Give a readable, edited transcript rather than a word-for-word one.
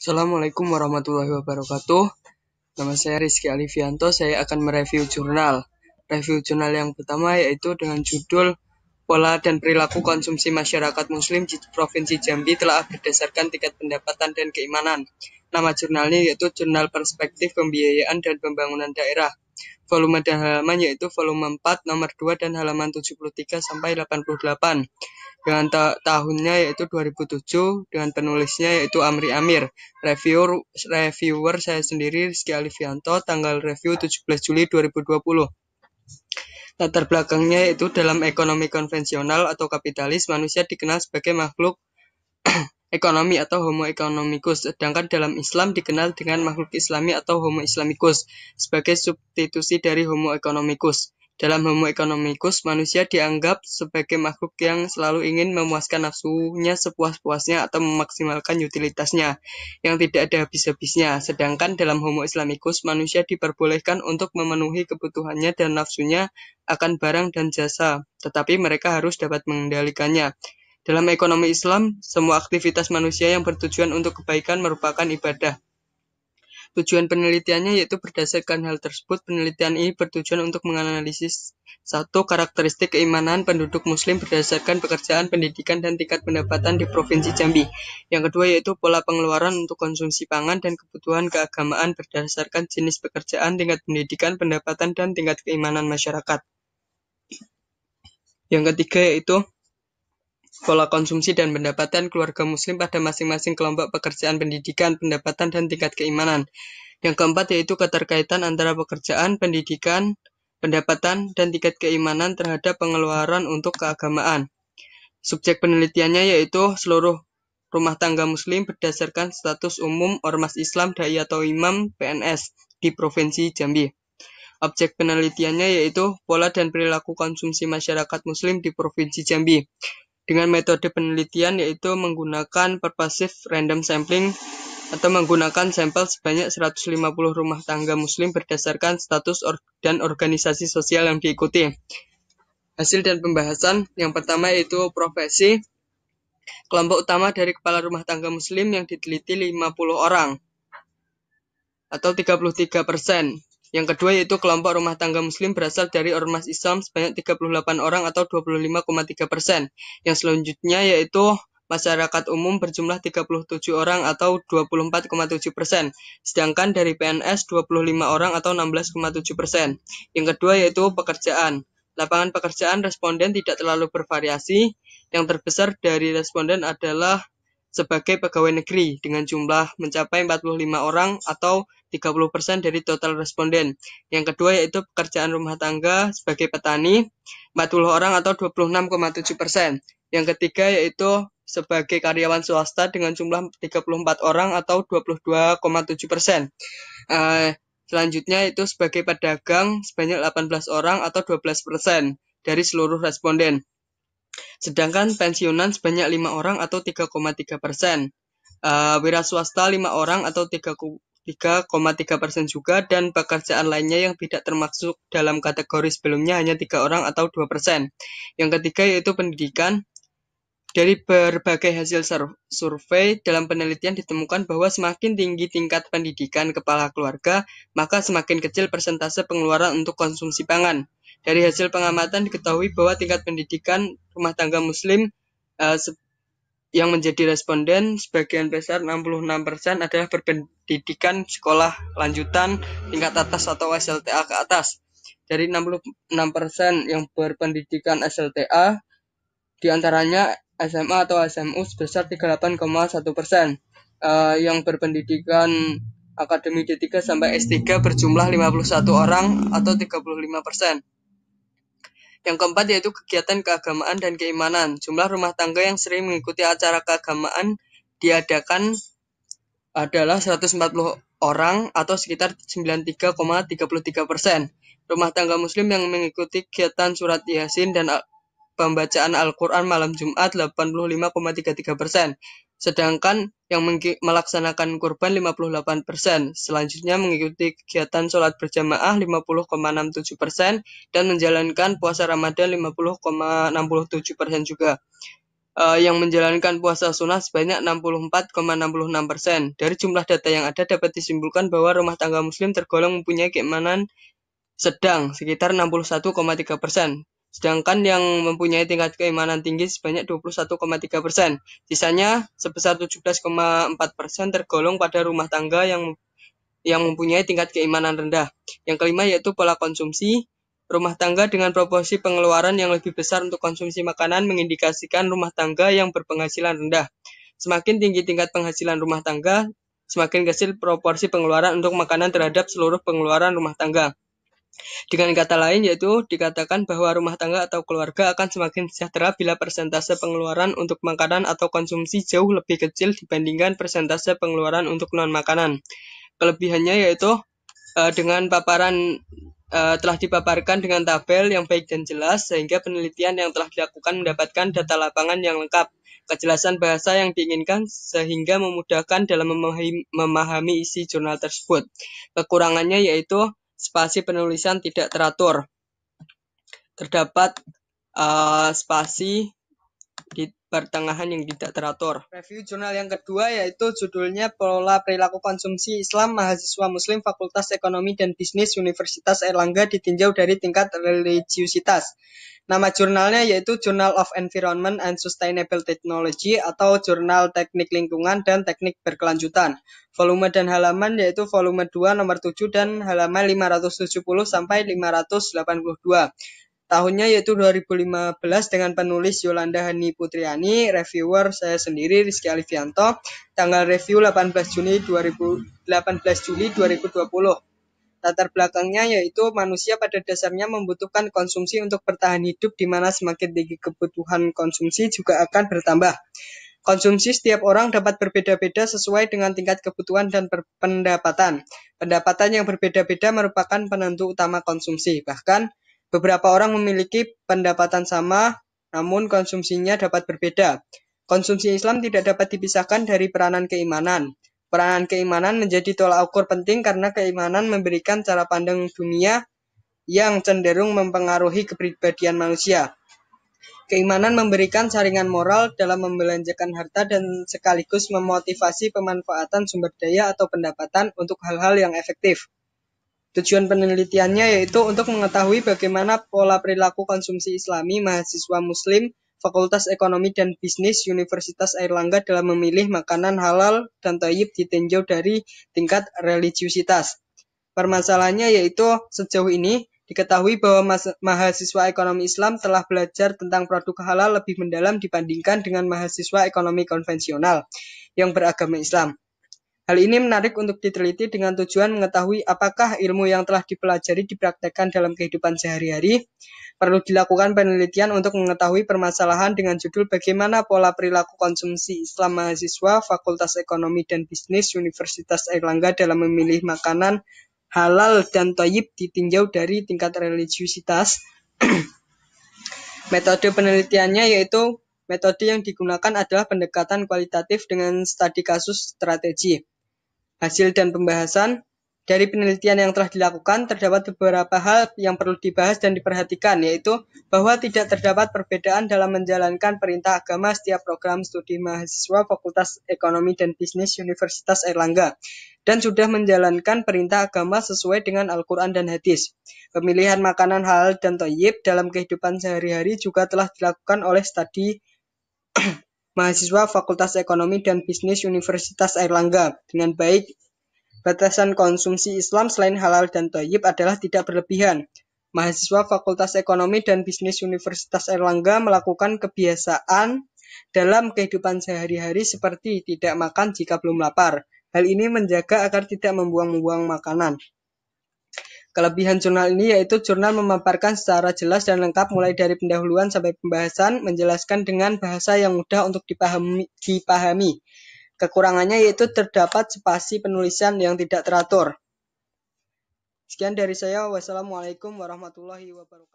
Assalamualaikum warahmatullahi wabarakatuh. Nama saya Rizky Alifianto. Saya akan mereview jurnal. Review jurnal yang pertama yaitu dengan judul Pola dan Perilaku Konsumsi Masyarakat Muslim di Provinsi Jambi telah berdasarkan tingkat pendapatan dan keimanan. Nama jurnalnya yaitu Jurnal Perspektif Pembiayaan dan Pembangunan Daerah. Volume dan halaman yaitu volume 4 nomor 2 dan halaman 73 sampai 88. Dengan tahunnya yaitu 2007, dengan penulisnya yaitu Amri Amir. Reviewer saya sendiri Rizky Alifianto, tanggal review 17 Juli 2020. Latar belakangnya yaitu dalam ekonomi konvensional atau kapitalis, manusia dikenal sebagai makhluk ekonomi atau homo economicus, sedangkan dalam Islam dikenal dengan makhluk islami atau homo islamicus sebagai substitusi dari homo economicus. Dalam homo economicus, manusia dianggap sebagai makhluk yang selalu ingin memuaskan nafsunya sepuas-puasnya atau memaksimalkan utilitasnya yang tidak ada habis-habisnya. Sedangkan dalam homo islamicus, manusia diperbolehkan untuk memenuhi kebutuhannya dan nafsunya akan barang dan jasa, tetapi mereka harus dapat mengendalikannya. Dalam ekonomi Islam, semua aktivitas manusia yang bertujuan untuk kebaikan merupakan ibadah. Tujuan penelitiannya yaitu berdasarkan hal tersebut, penelitian ini bertujuan untuk menganalisis satu karakteristik keimanan penduduk muslim berdasarkan pekerjaan, pendidikan, dan tingkat pendapatan di Provinsi Jambi. Yang kedua yaitu pola pengeluaran untuk konsumsi pangan dan kebutuhan keagamaan berdasarkan jenis pekerjaan, tingkat pendidikan, pendapatan, dan tingkat keimanan masyarakat. Yang ketiga yaitu pola konsumsi dan pendapatan keluarga muslim pada masing-masing kelompok pekerjaan, pendidikan, pendapatan, dan tingkat keimanan. Yang keempat yaitu keterkaitan antara pekerjaan, pendidikan, pendapatan, dan tingkat keimanan terhadap pengeluaran untuk keagamaan. Subjek penelitiannya yaitu seluruh rumah tangga muslim berdasarkan status umum ormas Islam, dai atau imam, PNS di Provinsi Jambi. Objek penelitiannya yaitu pola dan perilaku konsumsi masyarakat muslim di Provinsi Jambi. Dengan metode penelitian yaitu menggunakan pervasive random sampling atau menggunakan sampel sebanyak 150 rumah tangga muslim berdasarkan status dan organisasi sosial yang diikuti. Hasil dan pembahasan yang pertama yaitu profesi. Kelompok utama dari kepala rumah tangga muslim yang diteliti 50 orang atau 33%. Yang kedua yaitu kelompok rumah tangga muslim berasal dari ormas Islam sebanyak 38 orang atau 25,3%. Yang selanjutnya yaitu masyarakat umum berjumlah 37 orang atau 24,7%. Sedangkan dari PNS 25 orang atau 16,7%. Yang kedua yaitu pekerjaan. Lapangan pekerjaan responden tidak terlalu bervariasi. Yang terbesar dari responden adalah sebagai pegawai negeri dengan jumlah mencapai 45 orang atau 30% dari total responden. Yang kedua yaitu pekerjaan rumah tangga sebagai petani, 40 orang atau 26,7%. Yang ketiga yaitu sebagai karyawan swasta dengan jumlah 34 orang atau 22,7%. Selanjutnya itu sebagai pedagang sebanyak 18 orang atau 12% dari seluruh responden. Sedangkan pensiunan sebanyak 5 orang atau 3,3%. Wira swasta 5 orang atau 3,3% juga, dan pekerjaan lainnya yang tidak termasuk dalam kategori sebelumnya hanya 3 orang atau 2%. Yang ketiga yaitu pendidikan. Dari berbagai hasil survei dalam penelitian ditemukan bahwa semakin tinggi tingkat pendidikan kepala keluarga, maka semakin kecil persentase pengeluaran untuk konsumsi pangan. Dari hasil pengamatan diketahui bahwa tingkat pendidikan rumah tangga muslim yang menjadi responden sebagian besar 66% adalah berpendidikan sekolah lanjutan tingkat atas atau SLTA ke atas. Dari 66% yang berpendidikan SLTA, diantaranya SMA atau SMU sebesar 38,1%. Yang berpendidikan akademi D3 sampai S3 berjumlah 51 orang atau 35%. Yang keempat yaitu kegiatan keagamaan dan keimanan. Jumlah rumah tangga yang sering mengikuti acara keagamaan diadakan adalah 140 orang atau sekitar 93,33%. Rumah tangga muslim yang mengikuti kegiatan surat Yasin dan pembacaan Al-Quran malam Jumat 85,33%. Sedangkan yang melaksanakan kurban 58%. Selanjutnya mengikuti kegiatan sholat berjamaah 50,67% dan menjalankan puasa Ramadan 50,67% juga. yang menjalankan puasa sunnah sebanyak 64,66%. Dari jumlah data yang ada dapat disimpulkan bahwa rumah tangga muslim tergolong mempunyai keimanan sedang sekitar 61,3%. Sedangkan yang mempunyai tingkat keimanan tinggi sebanyak 21,3%. Sisanya sebesar 17,4% tergolong pada rumah tangga yang mempunyai tingkat keimanan rendah. Yang kelima yaitu pola konsumsi. Rumah tangga dengan proporsi pengeluaran yang lebih besar untuk konsumsi makanan mengindikasikan rumah tangga yang berpenghasilan rendah. Semakin tinggi tingkat penghasilan rumah tangga, semakin kecil proporsi pengeluaran untuk makanan terhadap seluruh pengeluaran rumah tangga. Dengan kata lain yaitu dikatakan bahwa rumah tangga atau keluarga akan semakin sejahtera bila persentase pengeluaran untuk makanan atau konsumsi jauh lebih kecil dibandingkan persentase pengeluaran untuk non-makanan. Kelebihannya yaitu dengan paparan telah dipaparkan dengan tabel yang baik dan jelas sehingga penelitian yang telah dilakukan mendapatkan data lapangan yang lengkap, kejelasan bahasa yang diinginkan sehingga memudahkan dalam memahami isi jurnal tersebut. Kekurangannya yaitu spasi penulisan tidak teratur. Terdapat spasi di pertengahan yang tidak teratur. Review jurnal yang kedua yaitu judulnya Pola Perilaku Konsumsi Islam Mahasiswa Muslim Fakultas Ekonomi dan Bisnis Universitas Airlangga ditinjau dari tingkat religiusitas. Nama jurnalnya yaitu Journal of Environment and Sustainable Technology atau Jurnal Teknik Lingkungan dan Teknik Berkelanjutan. Volume dan halaman yaitu volume 2 nomor 7 dan halaman 570 sampai 582. Tahunnya yaitu 2015 dengan penulis Yolanda Hani Putriani, reviewer saya sendiri Rizky Alifianto, tanggal review 18 Juli 2020. Latar belakangnya yaitu manusia pada dasarnya membutuhkan konsumsi untuk bertahan hidup di mana semakin tinggi kebutuhan konsumsi juga akan bertambah. Konsumsi setiap orang dapat berbeda-beda sesuai dengan tingkat kebutuhan dan pendapatan. Pendapatan yang berbeda-beda merupakan penentu utama konsumsi. Bahkan beberapa orang memiliki pendapatan sama, namun konsumsinya dapat berbeda. Konsumsi Islam tidak dapat dipisahkan dari peranan keimanan. Peranan keimanan menjadi tolak ukur penting karena keimanan memberikan cara pandang dunia yang cenderung mempengaruhi kepribadian manusia. Keimanan memberikan saringan moral dalam membelanjakan harta dan sekaligus memotivasi pemanfaatan sumber daya atau pendapatan untuk hal-hal yang efektif. Tujuan penelitiannya yaitu untuk mengetahui bagaimana pola perilaku konsumsi Islami mahasiswa Muslim Fakultas Ekonomi dan Bisnis Universitas Airlangga dalam memilih makanan halal dan thayyib ditinjau dari tingkat religiusitas. Permasalahannya yaitu sejauh ini diketahui bahwa mahasiswa ekonomi Islam telah belajar tentang produk halal lebih mendalam dibandingkan dengan mahasiswa ekonomi konvensional yang beragama Islam. Hal ini menarik untuk diteliti dengan tujuan mengetahui apakah ilmu yang telah dipelajari dipraktekkan dalam kehidupan sehari-hari. Perlu dilakukan penelitian untuk mengetahui permasalahan dengan judul Bagaimana Pola Perilaku Konsumsi Islam Mahasiswa Fakultas Ekonomi dan Bisnis Universitas Airlangga dalam memilih makanan halal dan thayyib ditinjau dari tingkat religiusitas. Metode penelitiannya yaitu metode yang digunakan adalah pendekatan kualitatif dengan studi kasus strategi. Hasil dan pembahasan dari penelitian yang telah dilakukan terdapat beberapa hal yang perlu dibahas dan diperhatikan, yaitu bahwa tidak terdapat perbedaan dalam menjalankan perintah agama setiap program studi mahasiswa Fakultas Ekonomi dan Bisnis Universitas Airlangga dan sudah menjalankan perintah agama sesuai dengan Al-Quran dan Hadis. Pemilihan makanan halal dan thayyib dalam kehidupan sehari-hari juga telah dilakukan oleh studi mahasiswa Fakultas Ekonomi dan Bisnis Universitas Airlangga dengan baik. Batasan konsumsi Islam selain halal dan thayyib adalah tidak berlebihan. Mahasiswa Fakultas Ekonomi dan Bisnis Universitas Airlangga melakukan kebiasaan dalam kehidupan sehari-hari seperti tidak makan jika belum lapar. Hal ini menjaga agar tidak membuang-buang makanan. Kelebihan jurnal ini yaitu jurnal memaparkan secara jelas dan lengkap mulai dari pendahuluan sampai pembahasan, menjelaskan dengan bahasa yang mudah untuk dipahami. Kekurangannya yaitu terdapat spasi penulisan yang tidak teratur. Sekian dari saya. Wassalamualaikum warahmatullahi wabarakatuh.